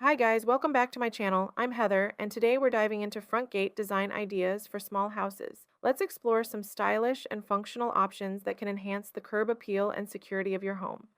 Hi guys, welcome back to my channel. I'm Heather, and today we're diving into front gate design ideas for small houses. Let's explore some stylish and functional options that can enhance the curb appeal and security of your home.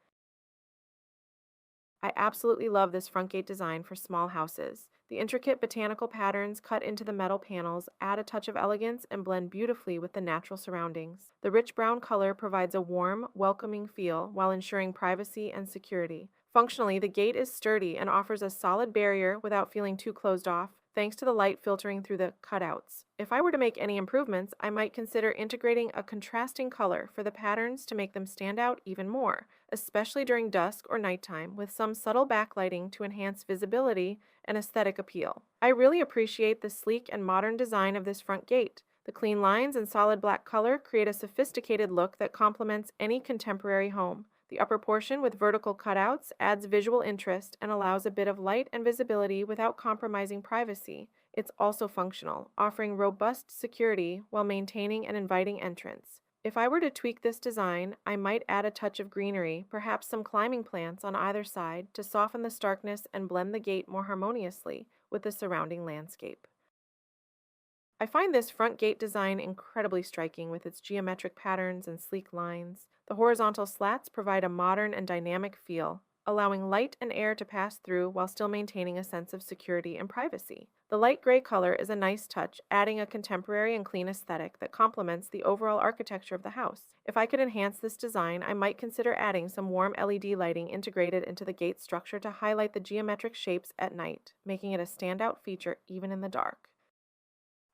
I absolutely love this front gate design for small houses. The intricate botanical patterns cut into the metal panels add a touch of elegance and blend beautifully with the natural surroundings. The rich brown color provides a warm, welcoming feel while ensuring privacy and security. Functionally, the gate is sturdy and offers a solid barrier without feeling too closed off, thanks to the light filtering through the cutouts. If I were to make any improvements, I might consider integrating a contrasting color for the patterns to make them stand out even more, especially during dusk or nighttime, with some subtle backlighting to enhance visibility and aesthetic appeal. I really appreciate the sleek and modern design of this front gate. The clean lines and solid black color create a sophisticated look that complements any contemporary home. The upper portion with vertical cutouts adds visual interest and allows a bit of light and visibility without compromising privacy. It's also functional, offering robust security while maintaining an inviting entrance. If I were to tweak this design, I might add a touch of greenery, perhaps some climbing plants on either side to soften the starkness and blend the gate more harmoniously with the surrounding landscape. I find this front gate design incredibly striking with its geometric patterns and sleek lines. The horizontal slats provide a modern and dynamic feel, allowing light and air to pass through while still maintaining a sense of security and privacy. The light gray color is a nice touch, adding a contemporary and clean aesthetic that complements the overall architecture of the house. If I could enhance this design, I might consider adding some warm LED lighting integrated into the gate structure to highlight the geometric shapes at night, making it a standout feature even in the dark.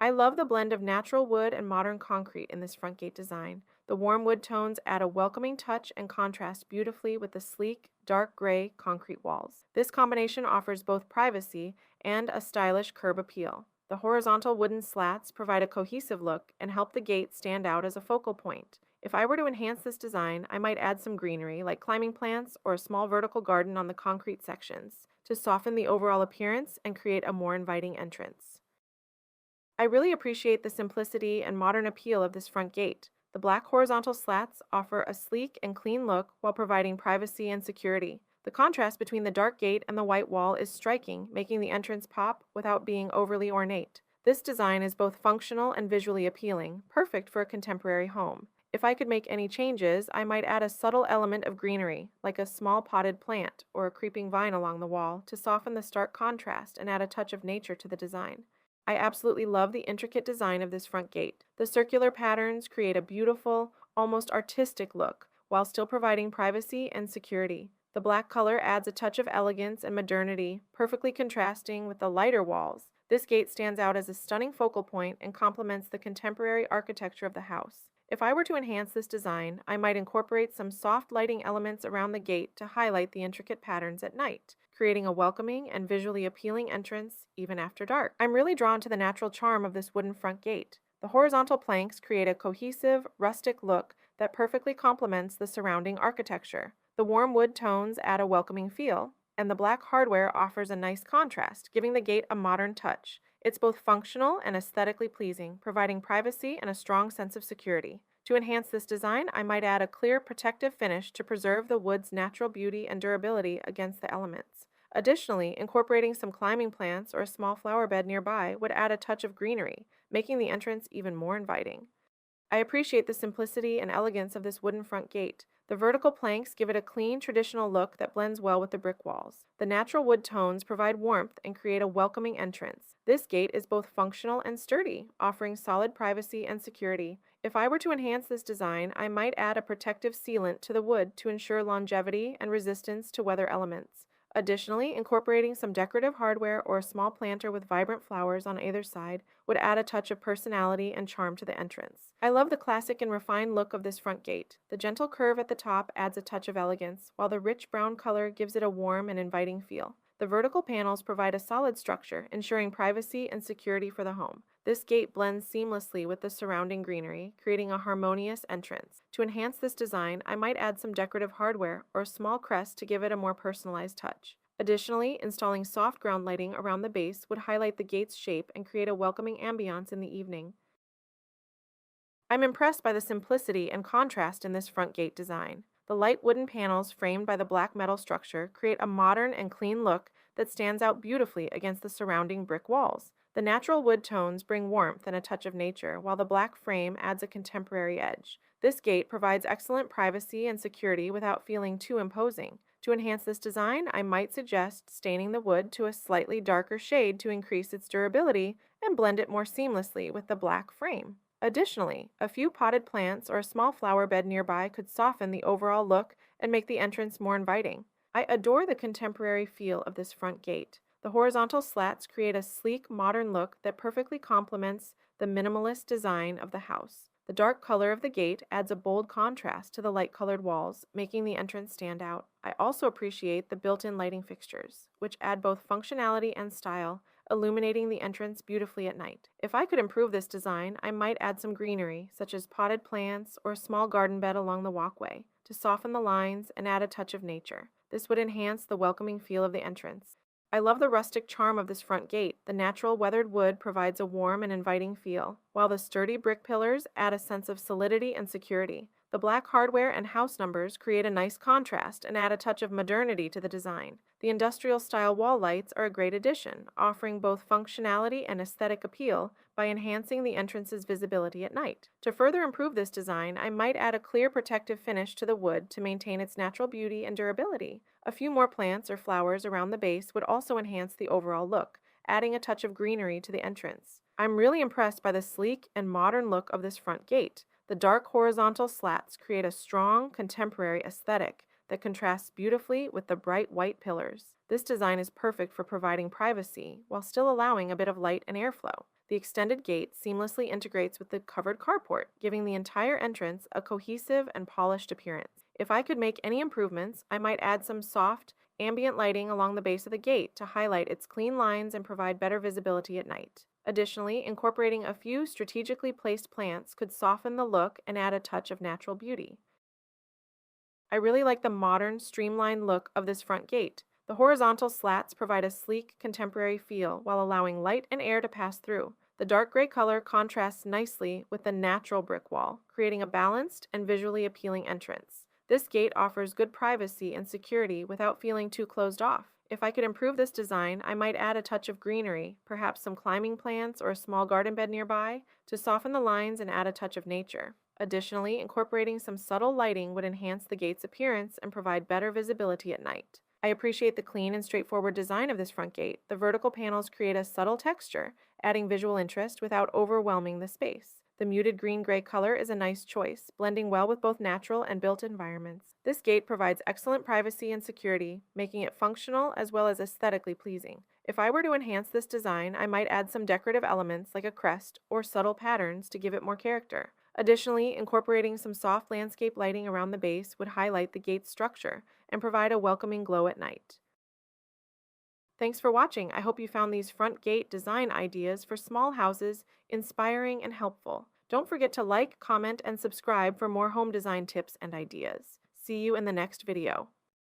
I love the blend of natural wood and modern concrete in this front gate design. The warm wood tones add a welcoming touch and contrast beautifully with the sleek, dark gray concrete walls. This combination offers both privacy and a stylish curb appeal. The horizontal wooden slats provide a cohesive look and help the gate stand out as a focal point. If I were to enhance this design, I might add some greenery, like climbing plants or a small vertical garden on the concrete sections, to soften the overall appearance and create a more inviting entrance. I really appreciate the simplicity and modern appeal of this front gate. The black horizontal slats offer a sleek and clean look while providing privacy and security. The contrast between the dark gate and the white wall is striking, making the entrance pop without being overly ornate. This design is both functional and visually appealing, perfect for a contemporary home. If I could make any changes, I might add a subtle element of greenery, like a small potted plant or a creeping vine along the wall, to soften the stark contrast and add a touch of nature to the design. I absolutely love the intricate design of this front gate. The circular patterns create a beautiful, almost artistic look, while still providing privacy and security. The black color adds a touch of elegance and modernity, perfectly contrasting with the lighter walls. This gate stands out as a stunning focal point and complements the contemporary architecture of the house. If I were to enhance this design, I might incorporate some soft lighting elements around the gate to highlight the intricate patterns at night, creating a welcoming and visually appealing entrance even after dark. I'm really drawn to the natural charm of this wooden front gate. The horizontal planks create a cohesive, rustic look that perfectly complements the surrounding architecture. The warm wood tones add a welcoming feel, and the black hardware offers a nice contrast, giving the gate a modern touch. It's both functional and aesthetically pleasing, providing privacy and a strong sense of security. To enhance this design, I might add a clear protective finish to preserve the wood's natural beauty and durability against the elements. Additionally, incorporating some climbing plants or a small flower bed nearby would add a touch of greenery, making the entrance even more inviting. I appreciate the simplicity and elegance of this wooden front gate. The vertical planks give it a clean, traditional look that blends well with the brick walls. The natural wood tones provide warmth and create a welcoming entrance. This gate is both functional and sturdy, offering solid privacy and security. If I were to enhance this design, I might add a protective sealant to the wood to ensure longevity and resistance to weather elements. Additionally, incorporating some decorative hardware or a small planter with vibrant flowers on either side would add a touch of personality and charm to the entrance. I love the classic and refined look of this front gate. The gentle curve at the top adds a touch of elegance, while the rich brown color gives it a warm and inviting feel. The vertical panels provide a solid structure, ensuring privacy and security for the home. This gate blends seamlessly with the surrounding greenery, creating a harmonious entrance. To enhance this design, I might add some decorative hardware or a small crest to give it a more personalized touch. Additionally, installing soft ground lighting around the base would highlight the gate's shape and create a welcoming ambiance in the evening. I'm impressed by the simplicity and contrast in this front gate design. The light wooden panels framed by the black metal structure create a modern and clean look that stands out beautifully against the surrounding brick walls. The natural wood tones bring warmth and a touch of nature, while the black frame adds a contemporary edge. This gate provides excellent privacy and security without feeling too imposing. To enhance this design, I might suggest staining the wood to a slightly darker shade to increase its durability and blend it more seamlessly with the black frame. Additionally, a few potted plants or a small flower bed nearby could soften the overall look and make the entrance more inviting. I adore the contemporary feel of this front gate. The horizontal slats create a sleek, modern look that perfectly complements the minimalist design of the house. The dark color of the gate adds a bold contrast to the light-colored walls, making the entrance stand out. I also appreciate the built-in lighting fixtures, which add both functionality and style, illuminating the entrance beautifully at night. If I could improve this design, I might add some greenery, such as potted plants or a small garden bed along the walkway, to soften the lines and add a touch of nature. This would enhance the welcoming feel of the entrance. I love the rustic charm of this front gate. The natural weathered wood provides a warm and inviting feel, while the sturdy brick pillars add a sense of solidity and security. The black hardware and house numbers create a nice contrast and add a touch of modernity to the design. The industrial-style wall lights are a great addition, offering both functionality and aesthetic appeal by enhancing the entrance's visibility at night. To further improve this design, I might add a clear protective finish to the wood to maintain its natural beauty and durability. A few more plants or flowers around the base would also enhance the overall look, adding a touch of greenery to the entrance. I'm really impressed by the sleek and modern look of this front gate. The dark horizontal slats create a strong, contemporary aesthetic that contrasts beautifully with the bright white pillars. This design is perfect for providing privacy while still allowing a bit of light and airflow. The extended gate seamlessly integrates with the covered carport, giving the entire entrance a cohesive and polished appearance. If I could make any improvements, I might add some soft, ambient lighting along the base of the gate to highlight its clean lines and provide better visibility at night. Additionally, incorporating a few strategically placed plants could soften the look and add a touch of natural beauty. I really like the modern, streamlined look of this front gate. The horizontal slats provide a sleek, contemporary feel while allowing light and air to pass through. The dark gray color contrasts nicely with the natural brick wall, creating a balanced and visually appealing entrance. This gate offers good privacy and security without feeling too closed off. If I could improve this design, I might add a touch of greenery, perhaps some climbing plants or a small garden bed nearby, to soften the lines and add a touch of nature. Additionally, incorporating some subtle lighting would enhance the gate's appearance and provide better visibility at night. I appreciate the clean and straightforward design of this front gate. The vertical panels create a subtle texture, adding visual interest without overwhelming the space. The muted green-gray color is a nice choice, blending well with both natural and built environments. This gate provides excellent privacy and security, making it functional as well as aesthetically pleasing. If I were to enhance this design, I might add some decorative elements like a crest or subtle patterns to give it more character. Additionally, incorporating some soft landscape lighting around the base would highlight the gate's structure and provide a welcoming glow at night. Thanks for watching. I hope you found these front gate design ideas for small houses inspiring and helpful. Don't forget to like, comment, and subscribe for more home design tips and ideas. See you in the next video.